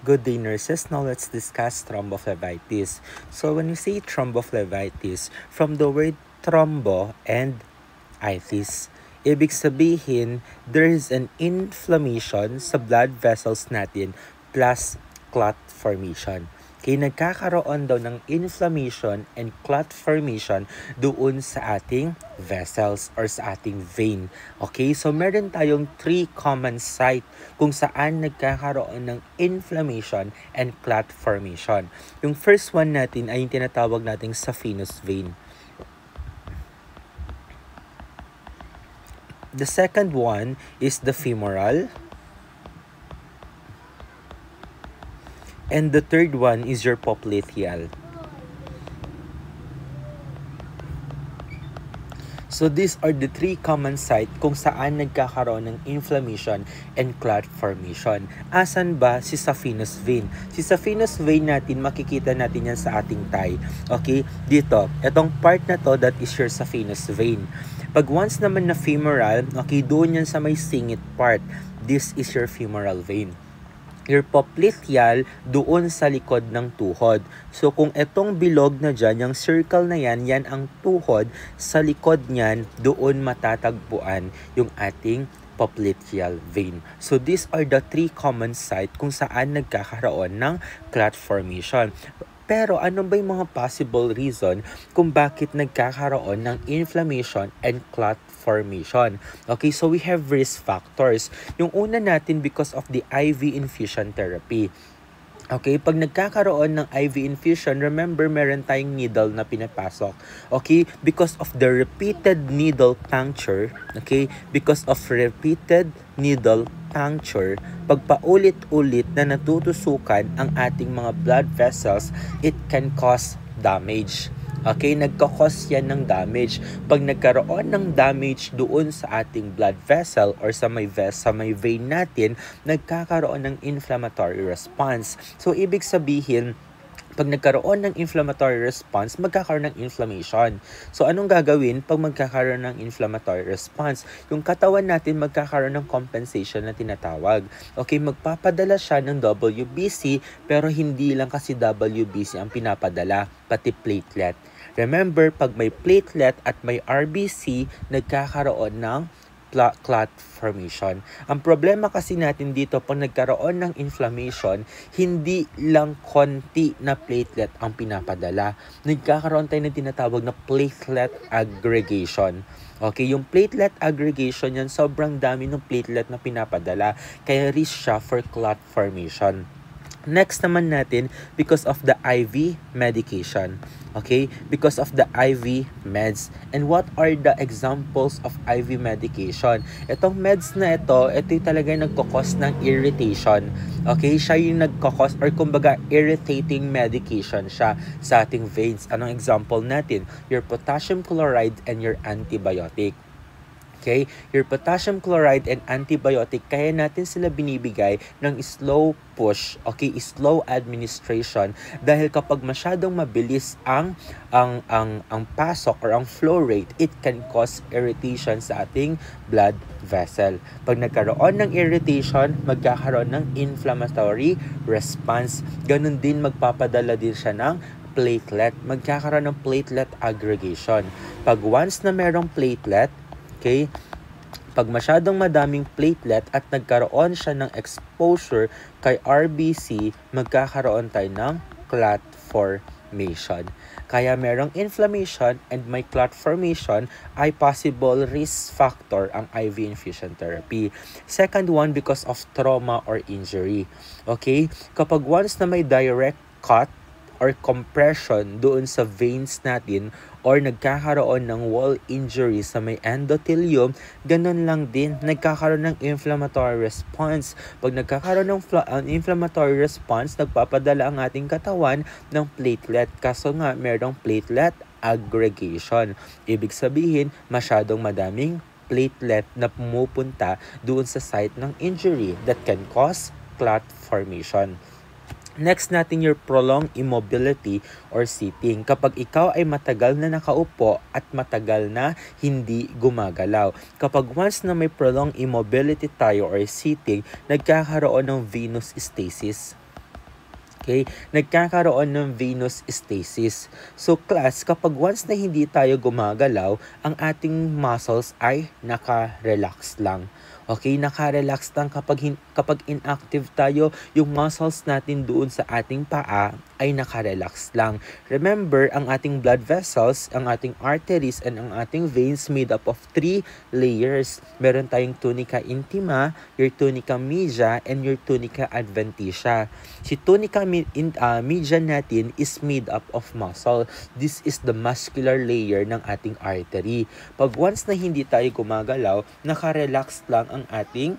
Good day, nurses. Now let's discuss thrombophlebitis. So when you say thrombophlebitis, from the word thrombo and itis, ibig sabihin, there is an inflammation sa blood vessels natin plus clot formation. Kaya nagkakaroon daw ng inflammation and clot formation doon sa ating vessels or sa ating vein. Okay, so meron tayong 3 common site kung saan nagkakaroon ng inflammation and clot formation. Yung first one natin ay yung tinatawag nating saphenous vein. The second one is the femoral. And the third one is your popliteal. So these are the 3 common sites kung saan nagkakaroon ng inflammation and clot formation. Asan ba si saphenous vein? Si saphenous vein natin, makikita natin yan sa ating thigh. Okay? Dito, itong part na to, that is your saphenous vein. Pag once naman na femoral, okay, doon yan sa may singit part. This is your femoral vein. Your popliteal doon sa likod ng tuhod. So kung itong bilog na dyan, yung circle na yan, yan ang tuhod. Sa likod niyan, doon matatagpuan yung ating popliteal vein. So these are the 3 common sites kung saan nagkakaroon ng clot formation. Pero ano ba yung mga possible reason kung bakit nagkakaroon ng inflammation and clot formation? Okay, so we have risk factors. Yung una natin, because of the IV infusion therapy. Okay, pag nagkakaroon ng IV infusion, remember meron tayong needle na pinapasok. Okay, because of the repeated needle puncture, okay, because of repeated needle puncture, pag paulit-ulit na natutusukan ang ating mga blood vessels, it can cause damage. Okay, nagkakos yan ng damage. Pag nagkaroon ng damage doon sa ating blood vessel or sa may vein natin, nagkakaroon ng inflammatory response. So, ibig sabihin, pag nagkaroon ng inflammatory response, magkakaroon ng inflammation. So, anong gagawin pag magkakaroon ng inflammatory response? Yung katawan natin magkakaroon ng compensation na tinatawag. Okay, magpapadala siya ng WBC, pero hindi lang kasi WBC ang pinapadala, pati platelet. Remember, pag may platelet at may RBC, nagkakaroon ng clot formation. Ang problema kasi natin dito, pag nagkaroon ng inflammation, hindi lang konti na platelet ang pinapadala. Nagkakaroon tayo ng tinatawag na platelet aggregation. Okay, yung platelet aggregation yan, sobrang dami ng platelet na pinapadala. Kaya risk siya for clot formation. Next naman natin, because of the IV medication. Okay? Because of the IV meds. And what are the examples of IV medication? Itong meds na ito yung talaga nagkakos ng irritation. Okay? Siya yung nagkakos or kumbaga irritating medication siya sa ating veins. Anong example natin? Your potassium chloride and your antibiotic. Okay? Your potassium chloride and antibiotic, kaya natin sila binibigay ng slow push, okay, slow administration, dahil kapag masyadong mabilis ang pasok or ang flow rate, it can cause irritation sa ating blood vessel. Pag nagkaroon ng irritation, magkakaroon ng inflammatory response. Ganun din, magpapadala din siya ng platelet. Magkakaroon ng platelet aggregation. Pag once na merong platelet, okay, pag masyadong madaming platelet at nagkaroon siya ng exposure kay RBC, magkakaroon tayo ng clot formation. Kaya merong inflammation and may clot formation ay possible risk factor ang IV infusion therapy. Second one, because of trauma or injury. Okay? Kapag once na may direct cut or compression doon sa veins natin or nagkakaroon ng wall injury sa may endothelium, ganun lang din, nagkakaroon ng inflammatory response. Pag nagkakaroon ng inflammatory response, nagpapadala ang ating katawan ng platelet. Kaso nga, merong platelet aggregation. Ibig sabihin, masyadong madaming platelet na pumupunta doon sa site ng injury that can cause clot formation. Next natin, your prolonged immobility or sitting. Kapag ikaw ay matagal na nakaupo at matagal na hindi gumagalaw. Kapag once na may prolonged immobility tayo or sitting, nagkakaroon ng venous stasis. Okay? Nagkakaroon ng venous stasis. So class, kapag once na hindi tayo gumagalaw, ang ating muscles ay naka-relax lang. Okay, naka-relax lang kapag inactive tayo, yung muscles natin doon sa ating paa ay naka-relax lang. Remember, ang ating blood vessels, ang ating arteries, and ang ating veins made up of 3 layers. Meron tayong tunica intima, your tunica media, and your tunica adventitia. Si tunica media natin is made up of muscle. This is the muscular layer ng ating artery. Pag once na hindi tayo gumagalaw, naka-relax lang ang ating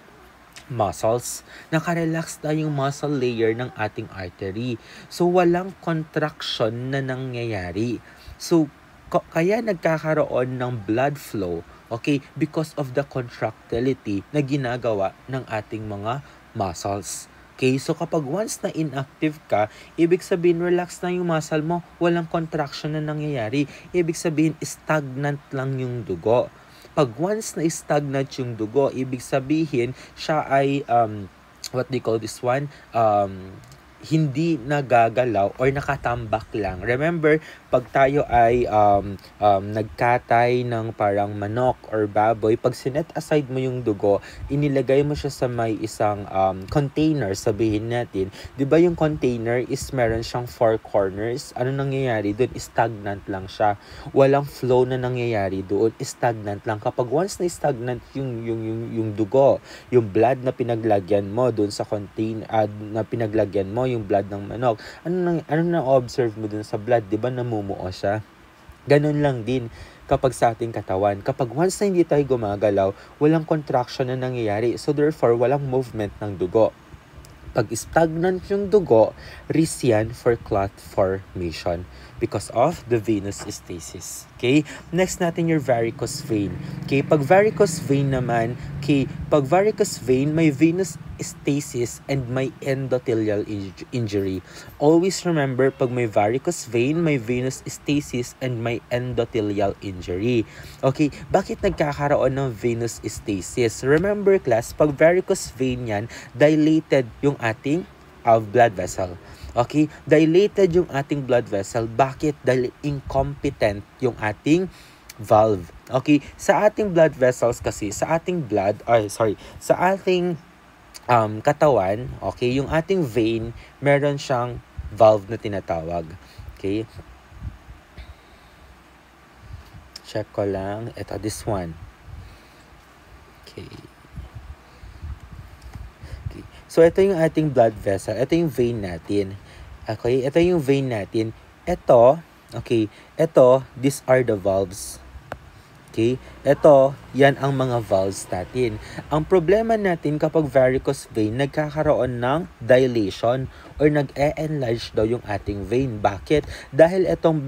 muscles. Naka-relax na yung muscle layer ng ating artery. So, walang contraction na nangyayari. So, kaya nagkakaroon ng blood flow, okay, because of the contractility na ginagawa ng ating mga muscles. Okay, so kapag once na inactive ka, ibig sabihin relax na yung muscle mo, walang contraction na nangyayari. Ibig sabihin stagnant lang yung dugo. Pag once na stagnant yung dugo, ibig sabihin siya ay what they call this one, hindi nagagalaw or nakatambak lang. Remember, pag tayo ay nagkatay ng parang manok or baboy, pag sinet aside mo yung dugo, inilagay mo siya sa may isang container, sabihin natin. 'Di ba yung container is meron siyang 4 corners? Ano nangyayari doon? Stagnant lang siya. Walang flow na nangyayari doon. Stagnant lang. Kapag once na stagnant yung dugo, yung blood na pinaglagyan mo doon sa container, na pinaglagyan mo yung blood ng manok, ano na observe mo dun sa blood, 'di ba namumuo siya? Ganun lang din kapag sa ating katawan. Kapag once na hindi tayo gumagalaw, walang contraction na nangyayari. So therefore, walang movement ng dugo. Pag stagnant yung dugo, risk yan for clot formation because of the venous stasis. Okay? Next natin your varicose vein. Okay? Pag varicose vein naman, okay, pag varicose vein, may venous stasis and may endothelial injury. Always remember, pag may varicose vein, may venous stasis and may endothelial injury. Okay? Bakit nagkakaroon ng venous stasis? Remember class, pag varicose vein yan, dilated yung ating blood vessel. Okay? Dilated yung ating blood vessel. Bakit? Dahil incompetent yung ating valve. Okay? Sa ating blood vessels kasi, sa ating sa ating katawan, okay, yung ating vein, meron siyang valve na tinatawag. Okay? Check ko lang. Ito, this one. Okay. So, ito yung ating blood vessel. Ito yung vein natin. Okay? Ito yung vein natin. Ito, okay, ito, these are the valves. Okay? Ito, yan ang mga valves natin. Ang problema natin kapag varicose vein, nagkakaroon ng dilation or nag-e-enlarge daw yung ating vein. Bakit? Dahil itong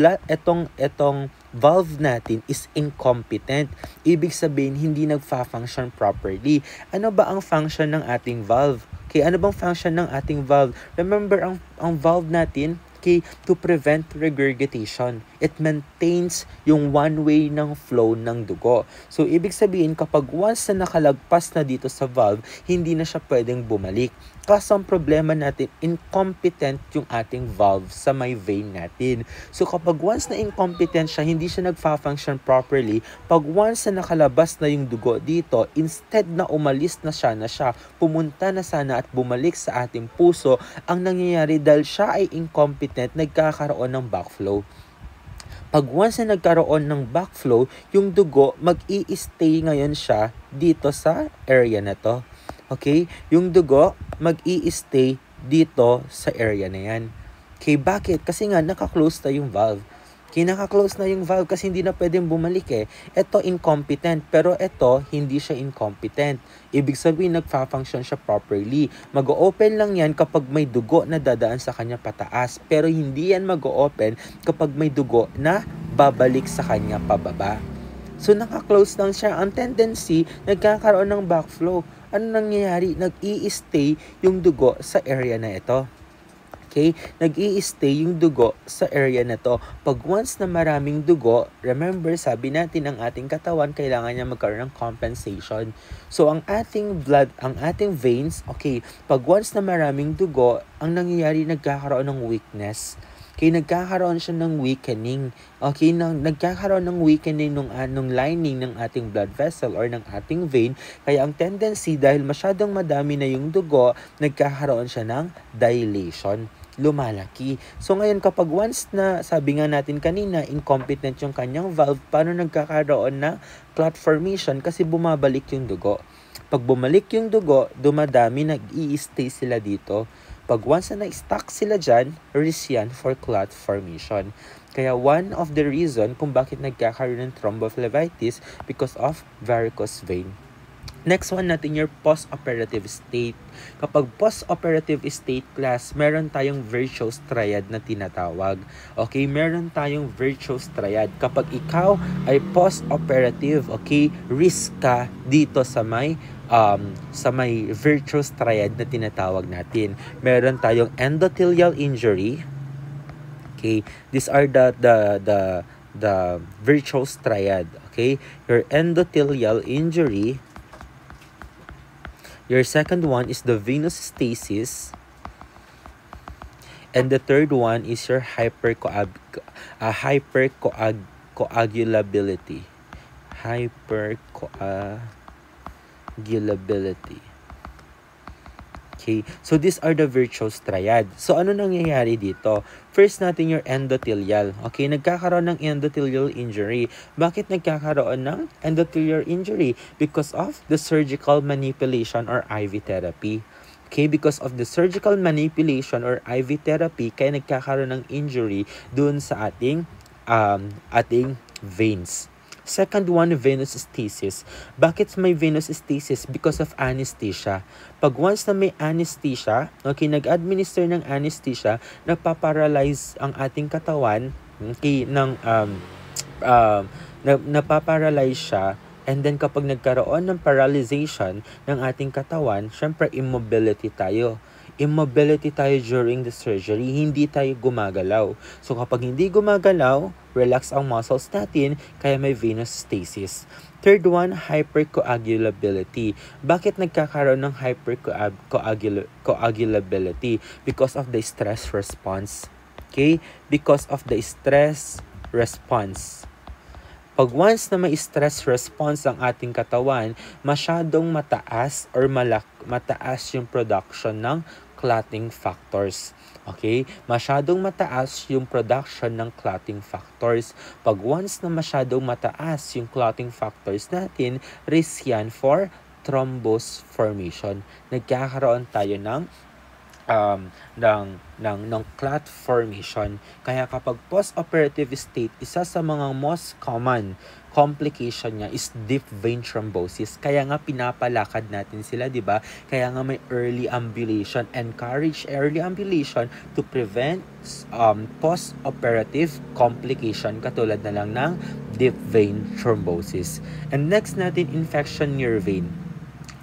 valve natin is incompetent. Ibig sabihin, hindi nagfa-function properly. Ano ba ang function ng ating valve? Okay, ano bang function ng ating valve? Remember, ang valve natin, okay, to prevent regurgitation. It maintains yung one-way ng flow ng dugo. So, ibig sabihin, kapag once na nakalagpas na dito sa valve, hindi na siya pwedeng bumalik. Kaso ang problema natin, incompetent yung ating valve sa may vein natin. So, kapag once na incompetent siya, hindi siya nagfa-function properly, pag once na nakalabas na yung dugo dito, instead na umalis na siya, pumunta na sana at bumalik sa ating puso, ang nangyayari dahil siya ay incompetent, nagkakaroon ng backflow. Pag once na nagkaroon ng backflow, yung dugo, mag-i-stay ngayon siya dito sa area na to. Okay? Yung dugo, mag-i-stay dito sa area na yan. Okay, bakit? Kasi nga, naka-close na yung valve. Okay, naka-close na yung valve kasi hindi na pwedeng bumalik eh. Ito, incompetent. Pero ito, hindi siya incompetent. Ibig sabihin, nagfa-function siya properly. Mag-o-open lang yan kapag may dugo na dadaan sa kanya pataas. Pero hindi yan mag-o-open kapag may dugo na babalik sa kanya pababa. So, naka-close lang siya. Ang tendency, nagkakaroon ng backflow. Ano nangyayari? Nag-i-stay yung dugo sa area na ito. Okay? Nag-i-stay yung dugo sa area na to. Pag once na maraming dugo, remember, sabi natin ang ating katawan, kailangan niya magkaroon ng compensation. So, ang ating veins, okay, pag once na maraming dugo, ang nangyayari, nagkakaroon ng weakness. Okay, nagkakaroon siya ng weakening. Okay, nagkakaroon ng weakening nung lining ng ating blood vessel or ng ating vein. Kaya ang tendency, dahil masyadong madami na yung dugo, nagkakaroon siya ng dilation, lumalaki. So ngayon, kapag once na, sabi nga natin kanina, incompetent yung kanyang valve, paano nagkakaroon na clot formation? Kasi bumabalik yung dugo. Pag bumalik yung dugo, dumadami, nag-i-stay sila dito. Pag once na na-stuck sila dyan, risk yan for clot formation. Kaya one of the reason kung bakit nagkakaroon ng thrombophlebitis because of varicose vein. Next one natin, your post-operative state. Kapag post-operative state class, meron tayong virtuous triad na tinatawag. Okay, meron tayong virtuous triad. Kapag ikaw ay post-operative, okay, risk ka dito sa may virtuous triad na tinatawag natin. Meron tayong endothelial injury. Okay, these are the virtuous triad. Okay, your endothelial injury. Your second one is the venous stasis. And the third one is your hypercoagulability. Hypercoagulability. Okay, so these are the virtuous triad. So ano nangyayari dito? First natin your endothelial. Okay, nagkakaroon ng endothelial injury. Bakit nagkakaroon ng endothelial injury? Because of the surgical manipulation or IV therapy. Okay, because of the surgical manipulation or IV therapy, kaya nagkakaroon ng injury dun sa ating veins. Second one, venous stasis. Bakit may venous stasis? Because of anesthesia. Pag once na may anesthesia, okay, nag-administer ng anesthesia, napaparalyze ang ating katawan, okay, napaparalyze siya, and then kapag nagkaroon ng paralyzation ng ating katawan, syempre immobility tayo. Immobility tayo during the surgery, hindi tayo gumagalaw. So kapag hindi gumagalaw, relax ang muscles natin, kaya may venous stasis. Third one, hypercoagulability. Bakit nagkakaroon ng hypercoagulability? Because of the stress response. Okay? Because of the stress response. Pag once na may stress response ang ating katawan, masyadong mataas or mataas yung production ng clotting factors. Okay? Masyadong mataas yung production ng clotting factors. Pag once na masyadong mataas yung clotting factors natin, risk yan for thrombus formation. Nagkakaroon tayo ng clot formation. Kaya kapag post-operative state, isa sa mga most common complication niya is deep vein thrombosis. Kaya nga pinapalakad natin sila, di ba? Kaya nga may early ambulation. Encourage early ambulation to prevent post-operative complication katulad na lang ng deep vein thrombosis. And next natin, infection near vein.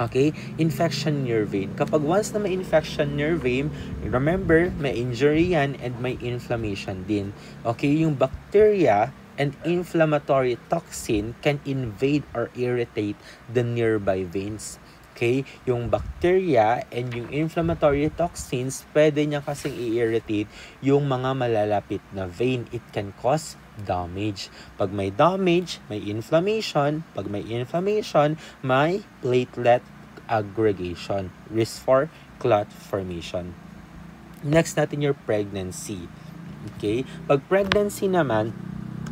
Okay, infection near vein. Kapag once na may infection near vein, remember, may injury yan and may inflammation din. Okay, yung bacteria and inflammatory toxin can invade or irritate the nearby veins. Okay, yung bacteria and yung inflammatory toxins, pwede niya kasing i-irritate yung mga malalapit na vein. It can cause damage. Pag may damage, may inflammation. Pag may inflammation, may platelet aggregation. Risk for clot formation. Next natin your pregnancy. Okay? Pag pregnancy naman,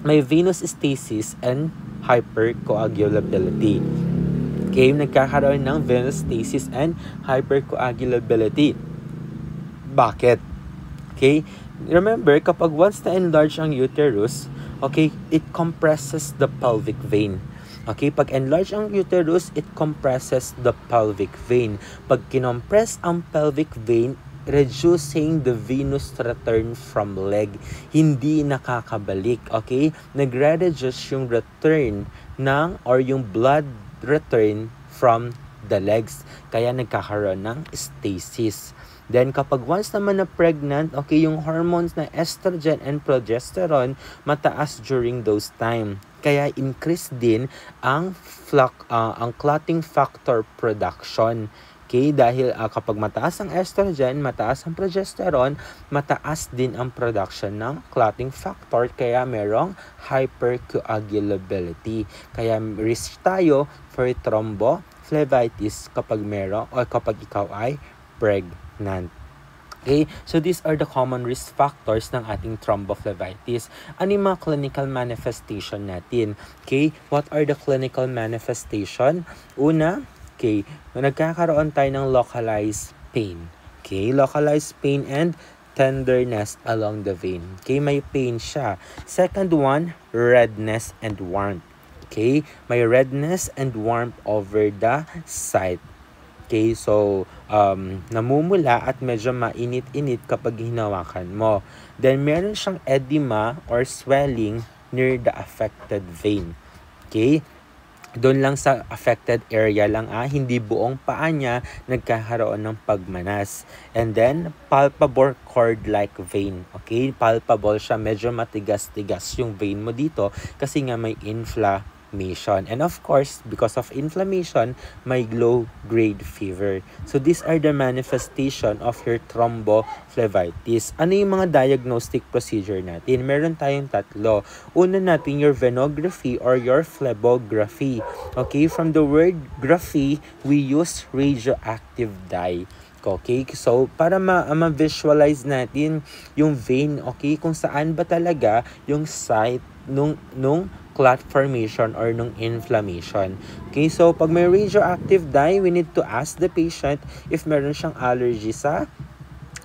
may venous stasis and hypercoagulability. Okay? Nagkakaroon ng venous stasis and hypercoagulability. Bakit? Okay? Remember, kapag once na-enlarge ang uterus, okay, it compresses the pelvic vein. Okay, pag enlarge ang uterus, it compresses the pelvic vein. Pag kinompress ang pelvic vein, reducing the venous return from leg. Hindi nakakabalik, okay? Nagre-reduce yung return or yung blood return from the legs. Kaya nagkakaroon ng stasis. Then kapag once naman na pregnant, okay, yung hormones na estrogen and progesterone mataas during those time. Kaya increase din ang ang clotting factor production. Okay, dahil kapag mataas ang estrogen, mataas ang progesterone, mataas din ang production ng clotting factor, kaya merong hypercoagulability. Kaya risk tayo for thrombophlebitis kapag meron o kapag ikaw ay pregnant. Okay, so these are the common risk factors ng ating thrombophlebitis. Ano yung mga clinical manifestation natin? Okay, what are the clinical manifestation? Una, okay, nagkakaroon tayo ng localized pain. Okay, localized pain and tenderness along the vein. Okay, may pain siya. Second one, redness and warmth. Okay, may redness and warmth over the site. Okay, so namumula at medyo mainit-init kapag hinawakan mo. Then meron siyang edema or swelling near the affected vein. Okay, doon lang sa affected area lang, hindi buong paa niya nagkakaroon ng pagmanas. And then, palpable cord-like vein. Okay, palpable siya, medyo matigas-tigas yung vein mo dito kasi nga may inflammation. And of course, because of inflammation, may low-grade fever. So these are the manifestation of your thrombophlebitis. Ano yung mga diagnostic procedure natin? Meron tayong tatlo. Una natin your venography or your phlebography. Okay, from the word graphy, we use radioactive dye. Okay, so para ma-visualize natin yung vein, okay, kung saan ba talaga yung site nung clot formation or nung inflammation. Okay, so pag may radioactive dye, we need to ask the patient if meron siyang allergy sa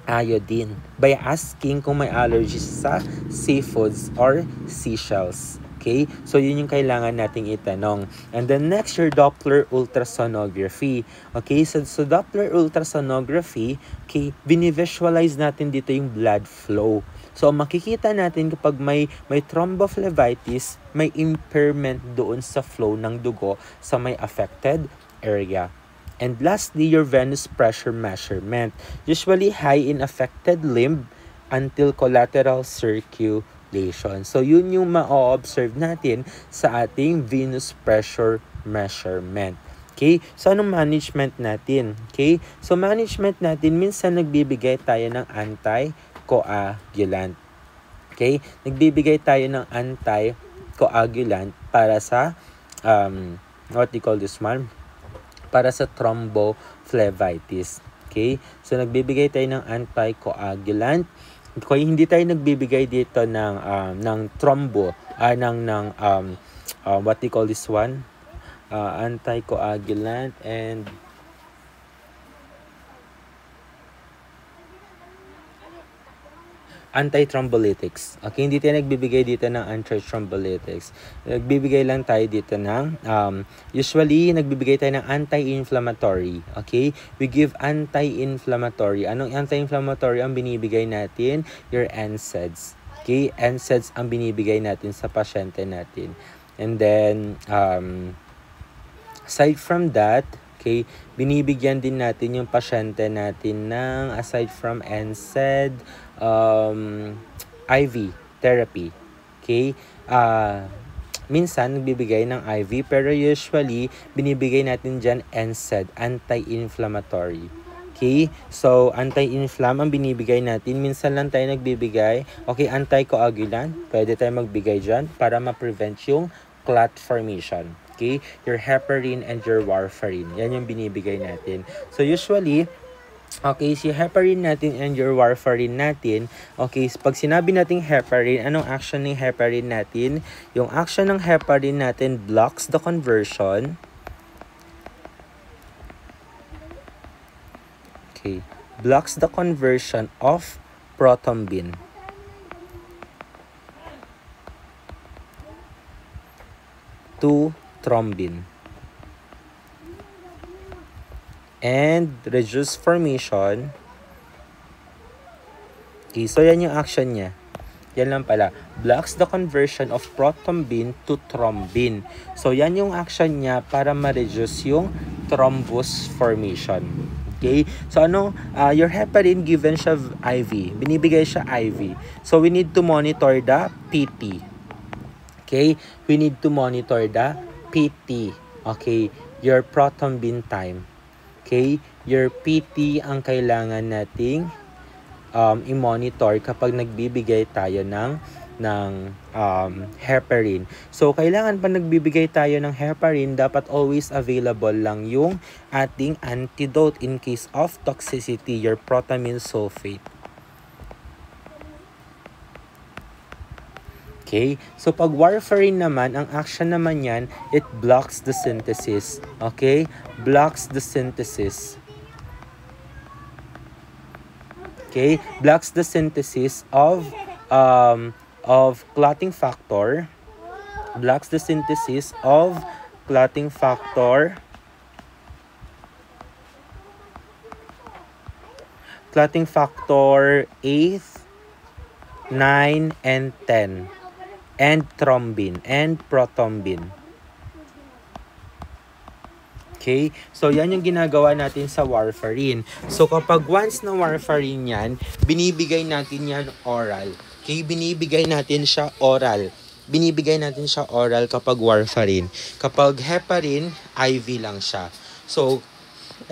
iodine by asking kung may allergy sa seafoods or seashells. Okay, so yun yung kailangan nating itanong. And then next, your Doppler ultrasonography. Okay, so Doppler ultrasonography, okay, binivisualize natin dito yung blood flow. So makikita natin kapag may thrombophlebitis, may impairment doon sa flow ng dugo sa may affected area. And lastly, your venous pressure measurement. Usually high in affected limb until collateral circulation. So yun yung ma-observe natin sa ating venous pressure measurement. Okay? So anong management natin? Okay? So management natin, minsan nagbibigay tayo ng anticoagulant. Okay? Nagbibigay tayo ng anticoagulant para sa what do you call this one? Para sa thrombophlebitis. Okay? So nagbibigay tayo ng anticoagulant. Kaya hindi tayo nagbibigay dito ng thrombo, what do you call this one? Anticoagulant and antithrombolytics. Okay, hindi tayo nagbibigay dito ng antithrombolytics. Nagbibigay lang tayo dito ng, usually, nagbibigay tayo ng anti-inflammatory. Okay? We give anti-inflammatory. Anong anti-inflammatory ang binibigay natin? Your NSAIDs. Okay? NSAIDs ang binibigay natin sa pasyente natin. And then, aside from that, okay, binibigyan din natin yung pasyente natin ng, aside from NSAID, IV therapy. Okay? Minsan, nagbibigay ng IV, pero usually, binibigay natin dyan NSAID, anti-inflammatory. Okay? So, anti-inflam ang binibigay natin. Minsan lang tayo nagbibigay. Okay, anticoagulant, pwede tayo magbigay dyan para ma-prevent yung clot formation. Okay? Your heparin and your warfarin. Yan yung binibigay natin. So, usually, okay, si heparin natin and your warfarin natin, okay, pag sinabi nating heparin, anong action ng heparin natin? Yung action ng heparin natin blocks the conversion. Okay, blocks the conversion of prothrombin to thrombin. And reduce formation. Okay, so yan yung action niya. Yan lang pala. Blocks the conversion of prothrombin to thrombin. So yan yung action niya para ma-reduce yung thrombus formation. Okay? So ano, your heparin given siya IV. Binibigay siya IV. So we need to monitor the PT. Okay? We need to monitor the PT. Okay? Your prothrombin time. Okay? Your PT ang kailangan nating i-monitor kapag nagbibigay tayo ng heparin. So, kailangan pa nagbibigay tayo ng heparin, dapat always available lang yung ating antidote in case of toxicity, your protamine sulfate. Okay? So, pag warfarin naman, ang action naman yan, it blocks the synthesis. Okay? Blocks the synthesis. Okay? Blocks the synthesis of clotting factor. Blocks the synthesis of clotting factor. Clotting factor 8, 9, and 10. And thrombin and prothrombin. Okay? So, yan yung ginagawa natin sa warfarin. So, kapag once na warfarin yan, binibigay natin yan oral. Okay? Binibigay natin siya oral. Binibigay natin siya oral kapag warfarin. Kapag heparin, IV lang siya. So,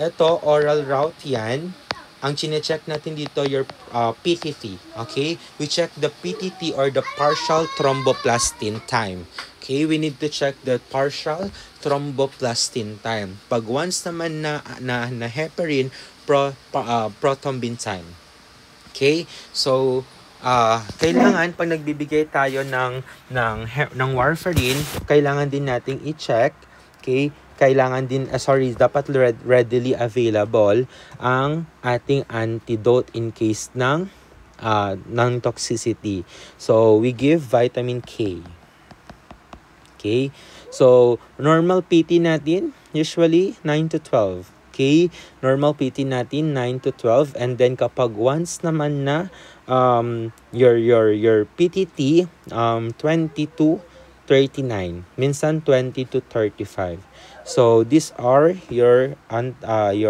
eto, oral route yan. Ang chine-check natin dito, your PTT. Okay? We check the PTT or the partial thromboplastin time. Okay? We need to check the partial thromboplastin time. Pag once naman na heparin, prothrombin time. Okay? So, kailangan pag nagbibigay tayo ng warfarin, kailangan din nating i-check. Okay? Kailangan din, dapat readily available ang ating antidote in case ng toxicity. So, we give vitamin K. Okay? So, normal PT natin, usually 9 to 12. Okay? Normal PT natin, 9 to 12. And then, kapag once naman na your PTT, 20 to 39. Minsan, 20 to 35. So, these are your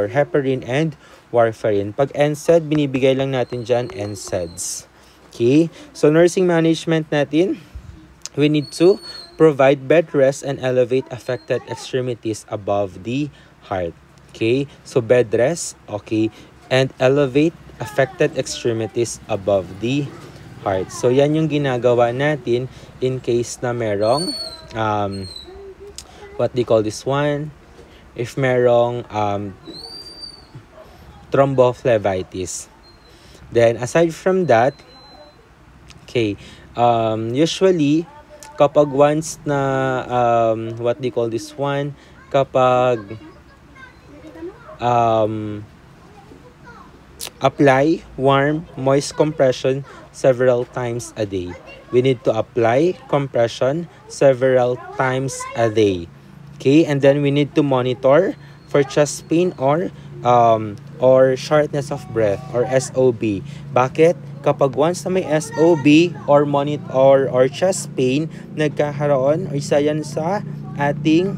heparin and warfarin. Pag NSAID, binibigay lang natin dyan NSAIDs. Okay? So, nursing management natin, we need to provide bed rest and elevate affected extremities above the heart. Okay? So, bed rest, okay, and elevate affected extremities above the heart. So, yan yung ginagawa natin in case na merong what they call this one, if merong thrombophlebitis. Then, aside from that, okay, usually, kapag once na, what they call this one, kapag apply warm, moist compression several times a day. We need to apply compression several times a day. Okay, and then we need to monitor for chest pain or shortness of breath or SOB. Bakit? Kapag once na may SOB or chest pain, nagkakaroon, isa yan sa ating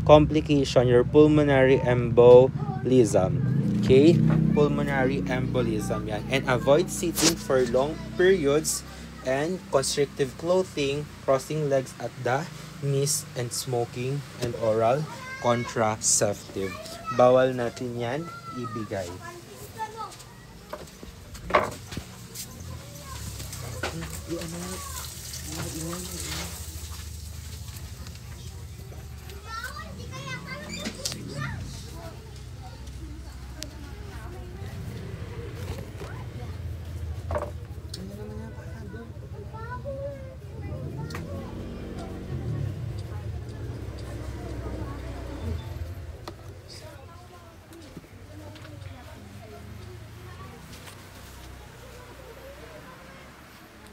complication, your pulmonary embolism. Okay? Pulmonary embolism yan. And avoid sitting for long periods and constrictive clothing, crossing legs at the knees, and smoking and oral contraceptive. Bawal natin yan ibigay.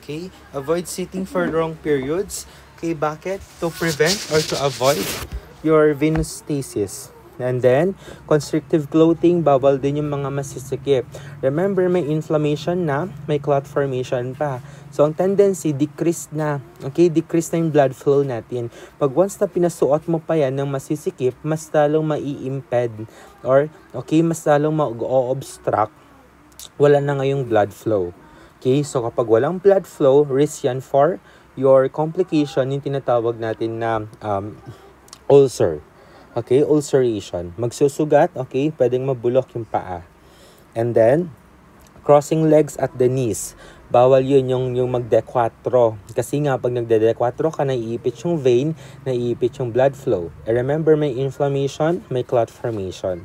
Okay? Avoid sitting for long periods. Okay, bakit? To prevent or to avoid your venous stasis. And then, constrictive clothing, bawal din yung mga masisikip. Remember, may inflammation na, may clot formation pa. So, ang tendency, decrease na. Okay, decrease na yung blood flow natin. Pag once na pinasuot mo pa yan ng masisikip, mas lalong mai-imped or, okay, mas lalong ma-obstruct. Wala na ngayong blood flow. Okay, so kapag walang blood flow, risk yan for your complication, yung tinatawag natin na ulcer. Okay, ulceration. Magsusugat, okay, pwedeng mabulok yung paa. And then, crossing legs at the knees. Bawal yun yung magde-quattro. Kasi nga, pag nagde-quattro ka, naiipit yung vein, naiipit yung blood flow. And remember, may inflammation, may clot formation.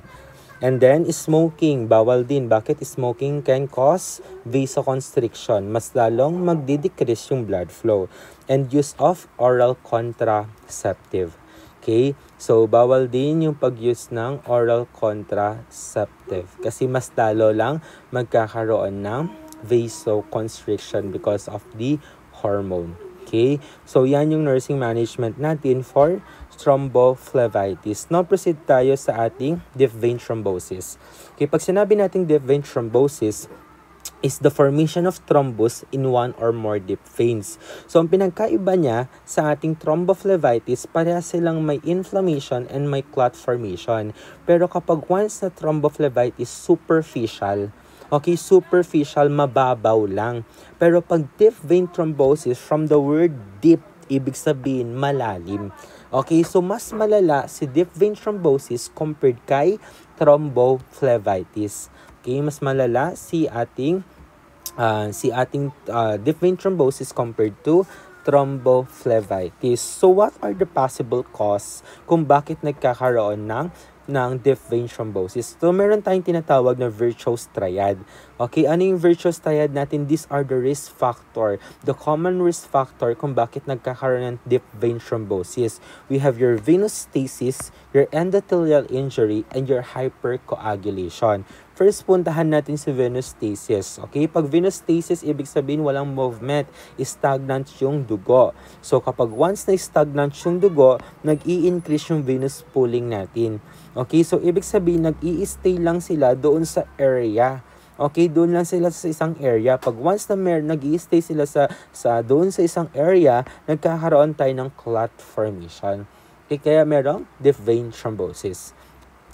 And then, smoking. Bawal din. Bakit? Smoking can cause vasoconstriction. Mas lalong magdi-decrease yung blood flow. And use of oral contraceptive. Okay? So, bawal din yung pag-use ng oral contraceptive. Kasi mas lalo lang magkakaroon ng vasoconstriction because of the hormone. Okay? So, yan yung nursing management natin for thrombophlebitis. Now, proceed tayo sa ating deep vein thrombosis. Okay, pag sinabi nating deep vein thrombosis, is the formation of thrombus in one or more deep veins. So, ang pinagkaiba niya sa ating thrombophlebitis, parehas silang may inflammation and may clot formation. Pero kapag once na thrombophlebitis, superficial. Okay, superficial, mababaw lang. Pero pag deep vein thrombosis, from the word deep, ibig sabihin malalim. Okay, so mas malala si deep vein thrombosis compared kay thrombophlebitis. Okay, mas malala si ating deep vein thrombosis compared to thrombophlebitis. So what are the possible cause kung bakit nagkakaroon ng deep vein thrombosis? So meron tayong tinatawag na virtuous triad. Okay, ano yung virtuous triad natin? These are the risk factor. The common risk factor kung bakit nagkakaroon ng deep vein thrombosis. We have your venous stasis, your endothelial injury, and your hypercoagulation. First, puntahan natin si venous stasis. Okay, pag venous stasis, ibig sabihin walang movement, stagnant yung dugo. So kapag once na stagnant yung dugo, nag-i-increase yung venous pooling natin. Okay, so ibig sabihin nag-i-stay lang sila doon sa area. Okay, doon lang sila sa isang area. Pag once na nag-i-stay sila doon sa isang area, nagkakaroon tayo ng clot formation. Okay, kaya merong deep vein thrombosis.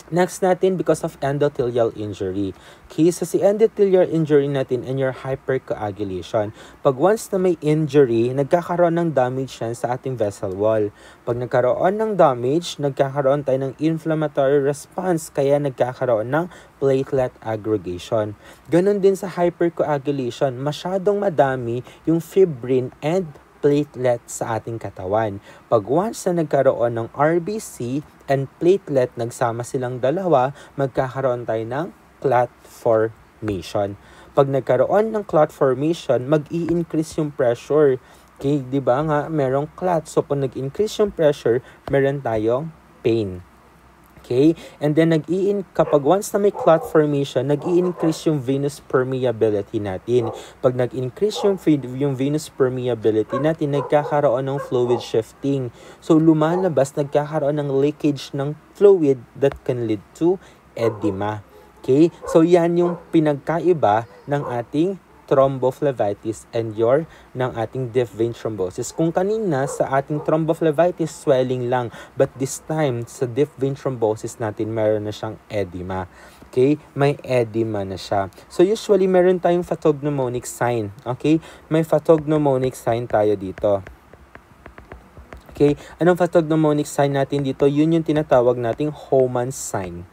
Next natin, because of endothelial injury. Okay, so si endothelial injury natin and your hypercoagulation. Pag once na may injury, nagkakaroon ng damage yan sa ating vessel wall. Pag nagkaroon ng damage, nagkakaroon tayo ng inflammatory response, kaya nagkakaroon ng platelet aggregation. Ganon din sa hypercoagulation, masyadong madami yung fibrin and platelet sa ating katawan. Pag once na nagkaroon ng RBC and platelet, nagsama silang dalawa, magkakaroon tayo ng clot formation. Pag nagkaroon ng clot formation, mag-i-increase yung pressure. Okay, di ba nga, merong clot. So, pag nag-increase yung pressure, meron tayong pain. Okay? And then, kapag once na may clot formation, nag-i-increase yung venous permeability natin. Pag nag-increase yung venous permeability natin, nagkakaroon ng fluid shifting. So, lumalabas, nagkakaroon ng leakage ng fluid that can lead to edema. Okay? So, yan yung pinagkaiba ng ating thrombophlebitis and ng ating deep vein thrombosis. Kung kanina sa ating thrombophlebitis, swelling lang. But this time, sa deep vein thrombosis natin, meron na siyang edema. Okay? May edema na siya. So usually, meron tayong pathognomonic sign. Okay? May pathognomonic sign tayo dito. Okay? Anong pathognomonic sign natin dito? Yun yung tinatawag nating Hohmann's sign.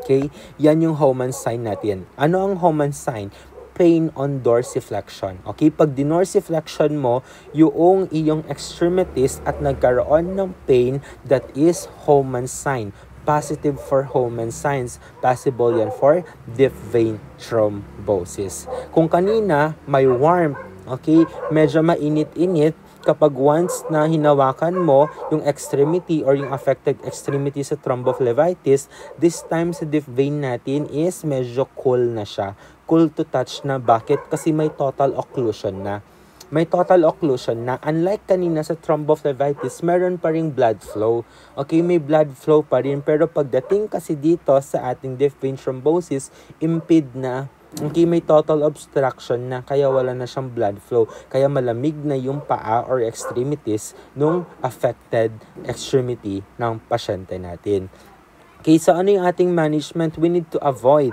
Okay? Yan yung Hohmann's sign natin. Ano ang Hohmann's sign? Pain on dorsiflexion. Okay? Pag didorsiflexion mo, yung iyong extremities at nagkaroon ng pain, that is Hohmann's sign. Positive for Hohmann's signs. Possible yan for deep vein thrombosis. Kung kanina, may warmth, okay? Medyo mainit-init, kapag once na hinawakan mo yung extremity or yung affected extremity sa thrombophlebitis, this time sa deep vein natin is medyo cool na siya. Cool to touch na. Bakit? Kasi may total occlusion na. may total occlusion na unlike kanina sa thrombophlebitis, meron pa ring blood flow. Okay, may blood flow pa rin. Pero pagdating kasi dito sa ating deep vein thrombosis, impede na. Okay, may total obstruction na kaya wala na siyang blood flow. Kaya malamig na yung paa or extremities nung affected extremity ng pasyente natin. Okay, so ano yung ating management? We need to avoid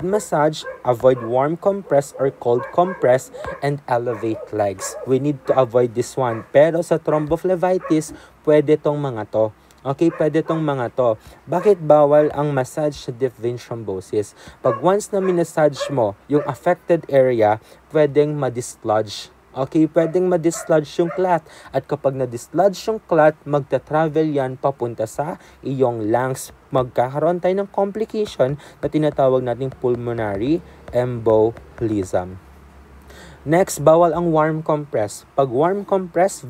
massage, avoid warm compress or cold compress, and elevate legs. We need to avoid this one. Pero sa thrombophlebitis, pwede tong mga to. Okay, pwede tong mga to. Bakit bawal ang massage sa deep vein thrombosis? Pag once na minassage mo yung affected area, pwedeng ma-dislodge. Okay, pwedeng ma-dislodge yung clot. At kapag na-dislodge yung clot, magta-travel yan papunta sa iyong lungs. Magkakaroon tayo ng complication na tinatawag nating pulmonary embolism. Next, bawal ang warm compress. Pag warm compress,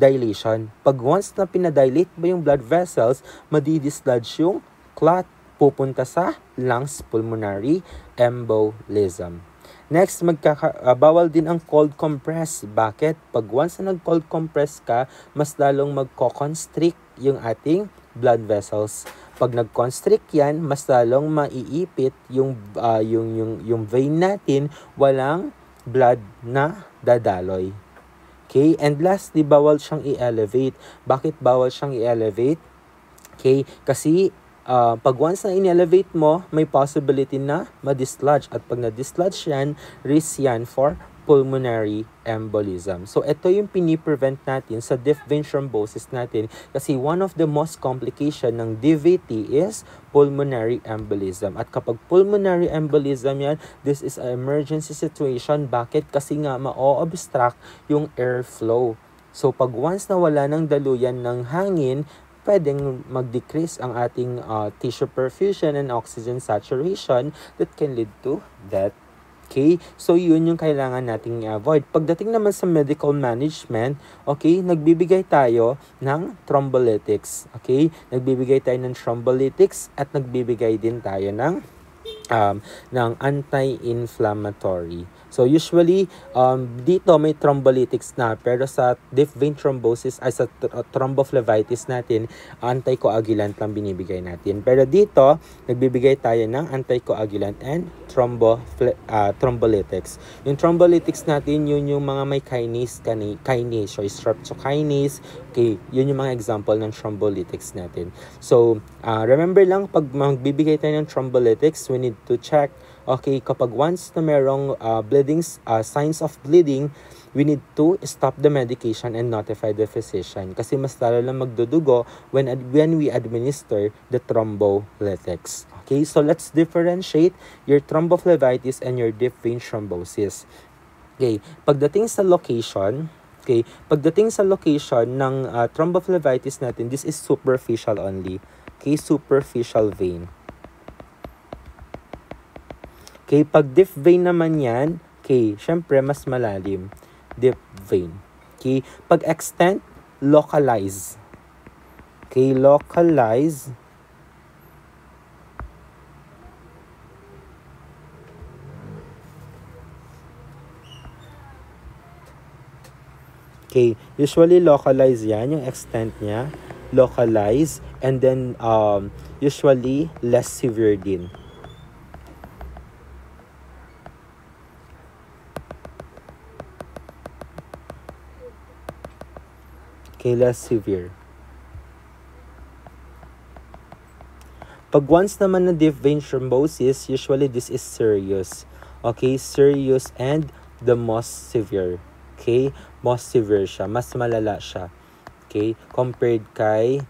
dilation. Pag once na pinadilate mo yung blood vessels, madi-dislodge yung clot, pupunta sa lungs, pulmonary embolism. Next, bawal din ang cold compress. Bakit? Pag once na nag-cold compress ka, mas lalong magko-constrict yung ating blood vessels. Pag nag-constrict yan, mas lalong maiipit yung vein natin, walang blood na dadaloy. Okay? And lastly, bawal siyang i-elevate. Bakit bawal siyang i-elevate? Okay? Kasi pag once na in-elevate mo, may possibility na ma-dislodge. At pag na-dislodge yan, risk yan for pulmonary embolism. So, ito yung pini-prevent natin sa deep vein thrombosis natin kasi one of the most complication ng DVT is pulmonary embolism. At kapag pulmonary embolism yan, this is an emergency situation. Bakit? Kasi nga ma-obstruct yung airflow. So, pag once na wala ng daluyan ng hangin, pwedeng mag-decrease ang ating tissue perfusion and oxygen saturation that can lead to death. Okay? So, yun yung kailangan nating i-avoid. Pagdating naman sa medical management, okay, nagbibigay tayo ng thrombolytics. Okay? Nagbibigay tayo ng thrombolytics at nagbibigay din tayo ng anti-inflammatory. So, usually, dito may thrombolytics na, pero sa deep vein thrombosis, ay sa thrombophlebitis natin, anticoagulant lang binibigay natin. Pero dito, nagbibigay tayo ng anticoagulant and thrombolytics. Yung thrombolytics natin, yun yung mga may kinase, so streptokinase, okay, yun yung mga example ng thrombolytics natin. So, remember lang, pag magbibigay tayo ng thrombolytics, we need to check. Okay, kapag once na merong signs of bleeding, we need to stop the medication and notify the physician kasi mas lalo lang magdudugo when we administer the thrombolytics. Okay, so let's differentiate your thrombophlebitis and your deep vein thrombosis. Okay, pagdating sa location ng thrombophlebitis natin, this is superficial only. Okay, superficial vein. Okay, pag deep vein naman yan, okay, syempre mas malalim. Deep vein. Okay, pag extent, localize. Okay, localize. Okay, usually localize yan, yung extent niya. Localize, and then usually less severe din. Okay, less severe. Pag once naman na deep vein thrombosis, usually this is serious. Okay, serious and the most severe. Okay, most severe siya. Mas malala siya. Okay, compared kay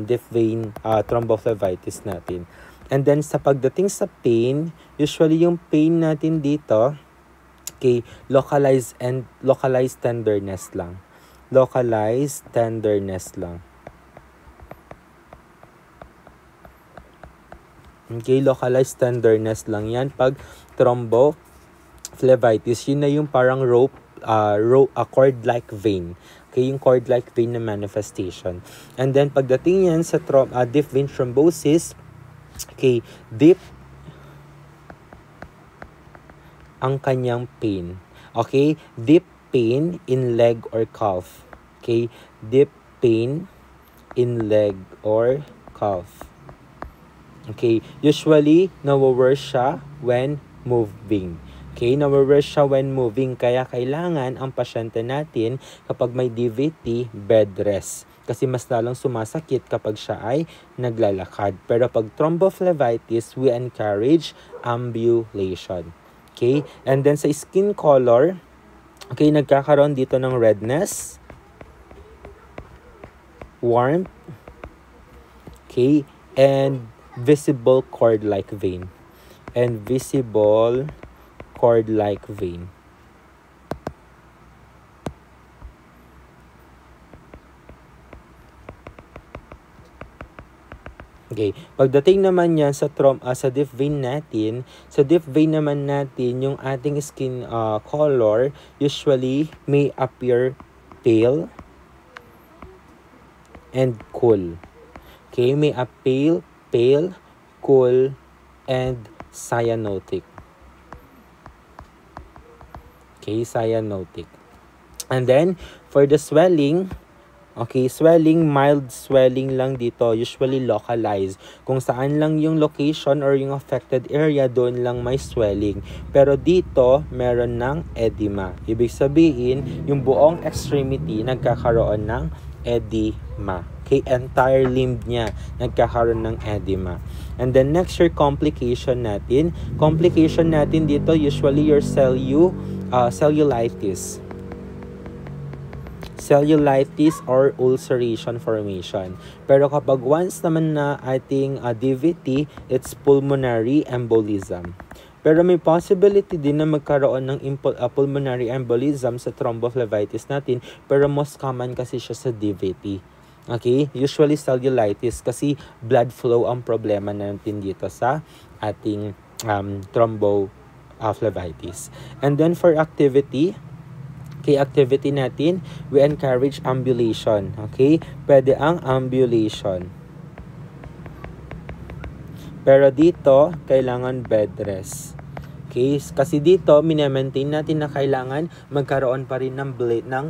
deep vein thrombophlebitis natin. And then sa pagdating sa pain, usually yung pain natin dito, okay, localized tenderness lang. Localized tenderness lang. Okay, localized tenderness lang yan. Pag thrombophlebitis, yun na yung parang cord-like vein. Okay, yung cord-like vein na manifestation. And then, pagdating yan sa deep vein thrombosis, okay, deep ang kanyang pain. Okay? Deep pain in leg or calf. Okay? Deep pain in leg or calf. Okay? Usually, nawaworse siya when moving. Okay, nawaworse siya when moving, kaya kailangan ang pasyente natin kapag may DVT, bed rest. Kasi mas lalong sumasakit kapag siya ay naglalakad. Pero pag thrombophlebitis, we encourage ambulation. Okay, and then sa skin color, okay, nagkakaroon dito ng redness, warmth, okay, and visible cord-like vein. And visible cord-like vein. Okay, pagdating naman yan sa sa deep vein natin, sa deep vein naman natin, yung ating skin color usually may appear pale and cool. Okay, may appear pale, cool, and cyanotic. Okay, cyanotic. And then, for the swelling, okay, swelling, mild swelling lang dito, usually localized. Kung saan lang yung location or yung affected area, doon lang may swelling. Pero dito, meron ng edema. Ibig sabihin, yung buong extremity nagkakaroon ng edema. Okay, entire limb niya nagkakaroon ng edema. And then next, your complication natin. Complication natin dito, usually your cellulitis. Cellulitis or ulceration formation. Pero kapag once naman na ating DVT, it's pulmonary embolism. Pero may possibility din na magkaroon ng pulmonary embolism sa thrombophlebitis natin, pero most common kasi siya sa DVT. Okay? Usually cellulitis kasi blood flow ang problema natin dito sa ating thrombophlebitis. And then for activity, okay, activity natin, we encourage ambulation. Okay? Pwede ang ambulation. Pero dito, kailangan bed rest. Okay? Kasi dito, minemaintain natin na kailangan magkaroon pa rin ng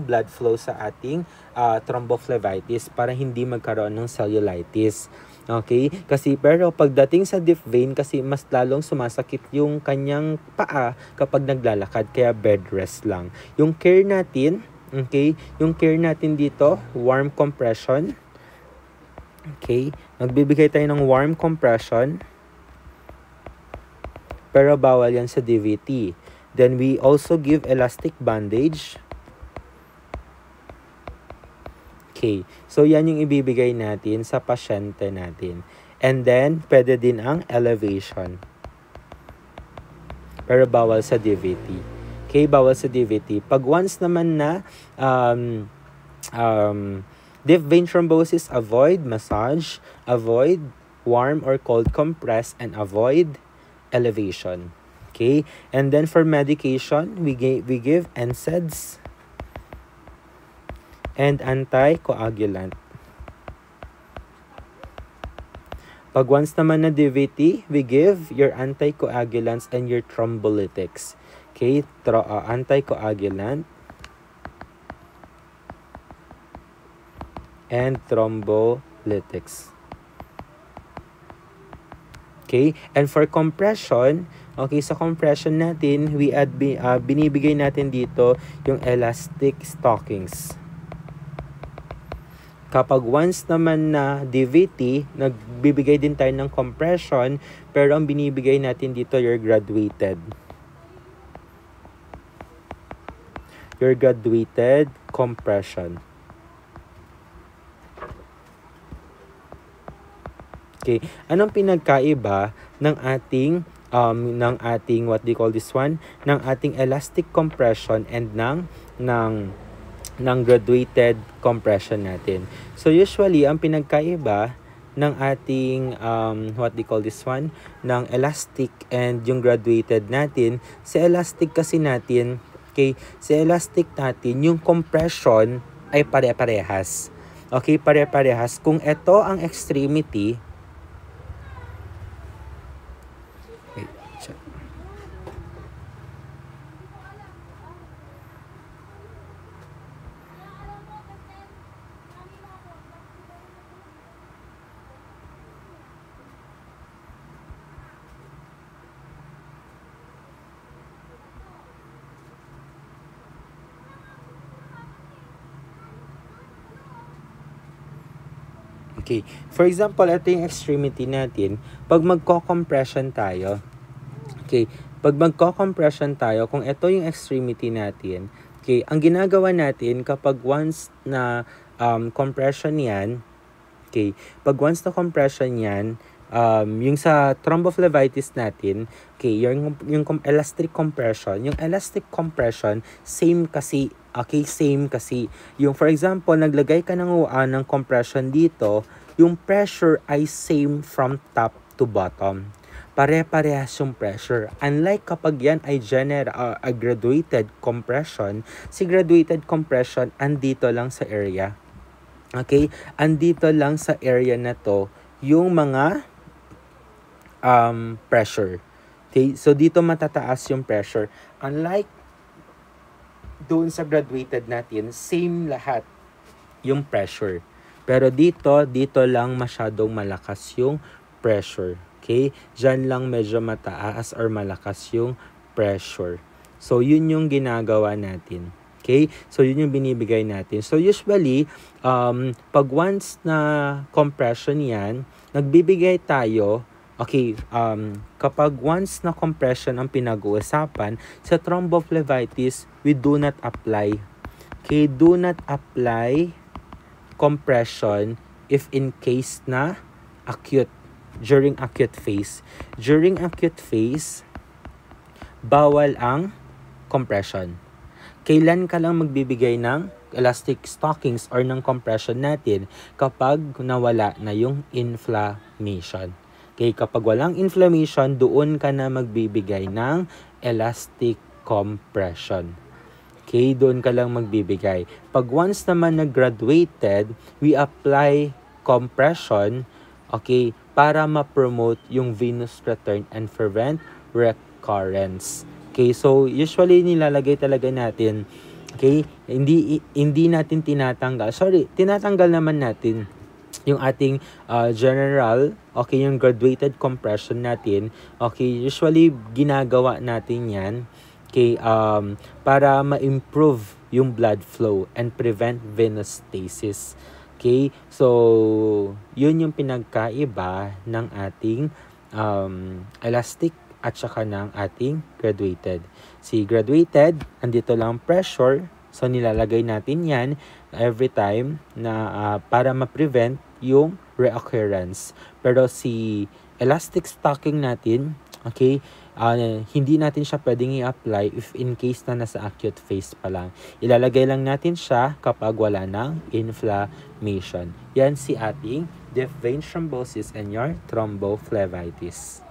blood flow sa ating thrombophlebitis para hindi magkaroon ng cellulitis. Okay? Kasi pero pagdating sa deep vein, kasi mas lalong sumasakit yung kanyang paa kapag naglalakad, kaya bed rest lang. Yung care natin, okay? Yung care natin dito, warm compression. Okay? Magbibigay tayo ng warm compression. Pero bawal yan sa DVT. Then we also give elastic bandage. Okay. So yan yung ibibigay natin sa pasyente natin. And then pwede din ang elevation. Pero bawal sa DVT. Okay, bawal sa DVT. Pag once naman na deep vein thrombosis, avoid massage, avoid warm or cold compress, and avoid elevation. Okay, and then for medication, we give NSAIDs and anticoagulant. Pag once naman na DVT, we give your anticoagulants and your thrombolytics. Okay, anticoagulant and thrombolytics. Okay, and for compression, okay, sa compression natin, we add binibigay natin dito yung elastic stockings. Kapag once naman na DVT, nagbibigay din tayo ng compression, pero ang binibigay natin dito your graduated. Your graduated compression. Okay, anong pinagkaiba ng ating what do you call this one? Ng ating elastic compression and ng graduated compression natin. So usually ang pinagkaiba ng ating what do you call this one? Ng elastic and yung graduated natin, sa elastic kasi natin, okay, sa elastic natin yung compression ay pare-parehas. Okay, pare-parehas. Kung ito ang extremity, Okay. For example, ito yung extremity natin. Pag magko-compression tayo, okay, pag magko-compression tayo, kung ito yung extremity natin, okay, ang ginagawa natin kapag once na compression yan, okay, pag once na compression yan, yung sa thrombophlebitis natin, okay, yung elastic compression, same kasi, okay, same kasi. Yung for example, naglagay ka ng compression dito, yung pressure ay same from top to bottom. Pare-parehas yung pressure. Unlike kapag yan ay a graduated compression, si graduated compression andito lang sa area. Okay? Andito lang sa area na to yung mga pressure. Okay? So, dito matataas yung pressure. Unlike doon sa graduated natin, same lahat yung pressure. Pero dito lang masyadong malakas yung pressure. Okay? Diyan lang medyo mataas or malakas yung pressure. So, yun yung ginagawa natin. Okay? So, yun yung binibigay natin. So, usually, pag once na compression yan, nagbibigay tayo, okay, kapag once na compression ang pinag-uusapan, sa thrombophlebitis, we do not apply. Okay? Do not apply compression if in case na acute. During acute phase. During acute phase, bawal ang compression. Kailan ka lang magbibigay ng elastic stockings or ng compression natin? Kapag nawala na yung inflammation. Okay, kapag walang inflammation, doon ka na magbibigay ng elastic compression. Okay, doon ka lang magbibigay. Pag once naman nag-graduated, we apply compression, okay, para ma-promote yung venous return and prevent recurrence. Okay, so usually nilalagay talaga natin, okay, hindi natin tinatanggal. Tinatanggal naman natin yung ating general, okay, yung graduated compression natin. Okay, usually ginagawa natin yan, okay, para ma-improve yung blood flow and prevent venous stasis. Okay, so yun yung pinagkaiba ng ating elastic at saka ng ating graduated. Si graduated, andito lang pressure, so nilalagay natin yan every time na para ma-prevent yung reoccurrence. Pero si elastic stocking natin, okay, hindi natin siya pwedeng i-apply if in case na nasa acute phase pa lang. Ilalagay lang natin siya kapag wala ng inflammation. Yan si ating deep vein thrombosis and your thrombophlebitis.